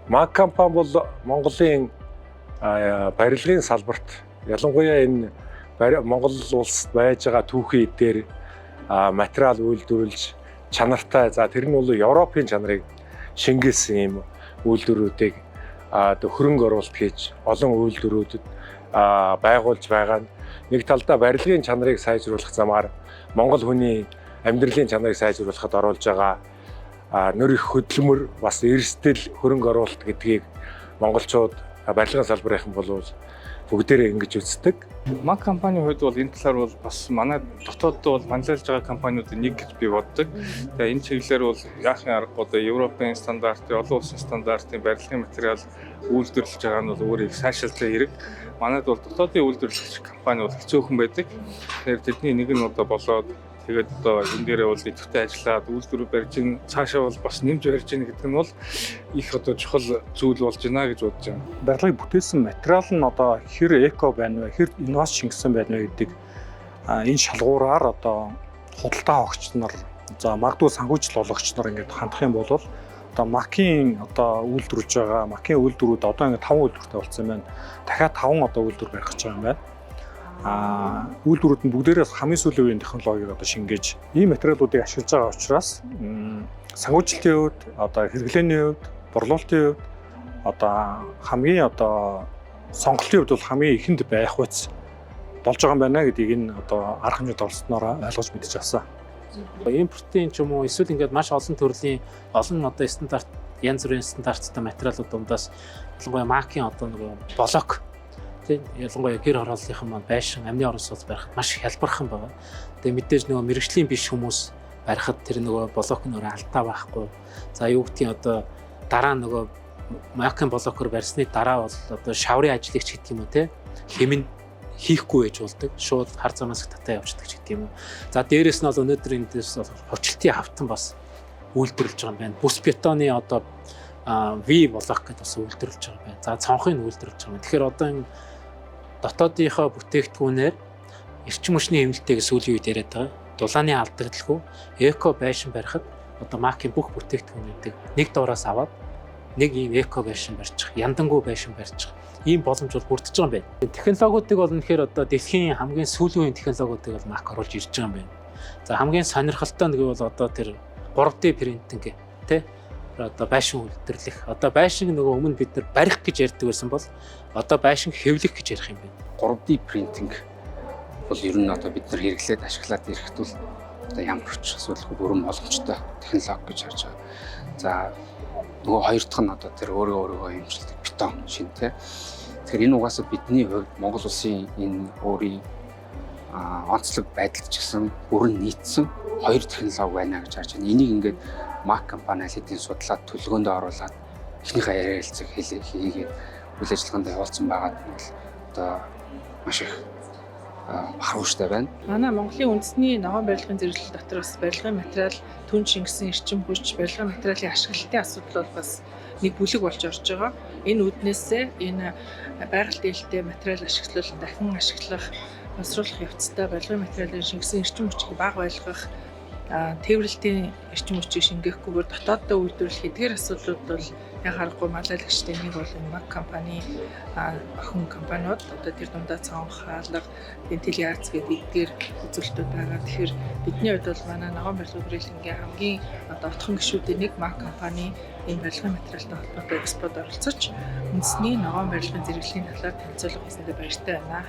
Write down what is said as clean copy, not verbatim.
МАГ компани бол Монголын барилгын салбарт ялангуяа энэ Монгол улсад байж байгаа түүхий дээр материал үйлдвэрлэж чанартай, за тэр нь бол Европын чанарыг шингээсэн юм үйлдвэрүүдийг хөрөнгө оруулалт хийж олон үйлдвэрүүдэд байгуулж байгаа нь нэг талдаа барилгын чанарыг сайжруулах замаар Монгол хүний амьдралын чанарыг сайжруулахад оруулж байгаа нөр их хөдөлмөр бас эрсдэл хөрөнгө оруулалт гэдгийг монголчууд барилгын салбарынхан бол бүгдээрээ ингэж үздэг. МАГ компанийн хувьд бол энэ талаар бол бас манай дотоодд бол манлайлж байгаа компаниудын нэг гэж би боддог. Тэгээ энэ чиглэлээр бол яахын аргагүй одоо Европын стандартын, олон улсын стандартын барилгын материал үйлдвэрлэж байгаа нь бол өөрийг сайшаалтай хэрэг. Манайд бол дотоодын үйлдвэрлэгч компани бол хэцүүхэн байдаг. Тэгэхээр тэдний нэг нь одоо болоод тэгээд одоо энэ дээрээ бол идэвхтэй ажиллаад үйлдвэр барьж ин цаашаа бол бас нэмж барьж ийн гэдэг нь бол их одоо чухал зүйл болж байна гэж бодож байна. Барилгыг бүтээсэн материал нь одоо хэр эко байна вэ, хэр инновац шингэсэн байна вэ гэдэг энэ шалгуураар одоо худалдаа авагч нар, за магадгүй санхүүжил болгогч нар ингээд хандах юм бол одоо МАГ-ийн одоо үйлдвэрлэж байгаа МАГ-ийн үйлдвэрүүд одоо ингээд 5 үйлдвэртэй болсон байна. Дахиад 5 одоо үйлдвэр барих гэж байгаа юм байна. Үйлдвэрүүд нь бүгдээрээ хамгийн сүүлийн үеийн технологиг одоо шингээж ийм материалуудыг ашиглаж байгаа учраас санхүүжилтийн хувьд, одоо хэрэглээний хувьд, борлуулалтын хувьд одоо хамгийн одоо сонголтын хувьд бол хамгийн ихэнд байх үс болж байгаа юм байна гэдгийг энэ одоо арга хэмжээд олсноор ойлгож мэдэж авсан. Импортын ч юм уу эсвэл ингээд маш олон төрлийн олон одоо стандарт янз бүрийн стандарттай материалууд дундаас ялангуяа МАГ-ийн одоо нэг блок тийм ялангуяа гэр хорооллынхан маань байшин амны орон сууц барихад маш хялбархан байгаа. Тэгээ мэдээж нөгөө мэрэгжлийн биш хүмүүс барихад тэр нөгөө блок нь өөрөө алдаа байхгүй. За юу гэдгийг одоо дараа нөгөө МАГ-ын блокоор барьсны дараа бол одоо шаврын ажлыг ч гэдэг юм уу те хэмнэ хийхгүй байж болдог. Шууд хар замаас татаа явчихдаг ч гэдэг юм уу. За дээрэс нь бол өнөөдөр эндээс хувьчлтын хавтан бас үйлдвэрлэж байгаа юм байна. Бүс бетоны одоо V блок гэдэг бас үйлдвэрлэж байгаа юм байна. За цонхыг үйлдвэрлэж байгаа юм. Тэгэхээр одоо энэ дотоодынхоо бүтээгдэхүүнээр эрчим хүчний хэмнэлтэйг сүүлийн үед яриад байгаа. Дулааны алдагдaltaгүй эко байшин барихад одоо МАГ-ийн бүх бүтээгдэхүүнүүдийг нэг дуураас аваад нэг ийм эко байшин барьчих, яндангуй байшин барьчих. Ийм боломж бол бүрдэж байгаа юм байна. Технологиудыг бол үнэхээр одоо дэлхийн хамгийн сүүлийн үеийн технологиудыг бол МАГ оруулж ирж байгаа юм байна. За хамгийн сонирхолтой нэг бол одоо тэр 3D принтинг тий одоо байшин үйлдвэрлэх. Одоо байшин нөгөө өмнө бид нар барих гэж ярьдаг байсан бол одоо байшин хэвлэх гэж ярих юм байна. 3D принтинг бол ер нь одоо бид нар хэрэглээд ашиглаад ирэхэд бол одоо ямар ч асуудалгүй бүрэн боломжтой технологи гэж харж байгаа. За нөгөө хоёр дахь нь одоо тэр өөрөөгөө хэмжилдэг бетон шин тий. Тэгэхээр энэ угаасаа бидний хувьд Монгол улсын энэ өөрийн онцлог байдал ч гэсэн бүрэн нийцсэн хоёр технологи байна гэж харж байна. Энийг ингээд МАГ компани хэдийн судлаад төлөвлөгөөнд оруулаад эхнийхээ ярилцлага хийгээд үйл ажиллагаанд явуулсан байгаа нь бол одоо маш их харуулжтай байна. Манай Монголын үндэсний ногоон барилгын зэрэглэл дотор бас барилгын материал түн шингэсэн эрчим хүч, барилгын материалын ашиглалтын асуудал бол бас нэг бүлэг болж орж байгаа. Энэ үүднээсээ энэ байгаль дээлтэй материал ашиглал, дахин ашиглах, боловсруулах явцдаа барилгын материалын шингэсэн эрчим хүчийг бага байлгах, тээвэрлэлтийн эрчим хүчийг шингээхгүйгээр дотооддоо үйлдвэрлэх эдгээр асуудлууд бол яг харахгүй манлайлагчтай нэг бол энэ МАГ компани охин компаниуд одоо тэр дундаа цонх, хаалга, вентиляц гэдэг эдгээр үзүүлэлтүүд байгаа. Тэгэхээр бидний хувьд бол манай ногоон барилгын хүрээлэнгийн хамгийн одоо отхон гишүүдийн нэг МАГ компани энэ барилгын материалтай холбоотой экспорт оролцож үндэсний ногоон барилгын зэрэглэлийн талаар танилцуулга хийсэндээ баяртай байна.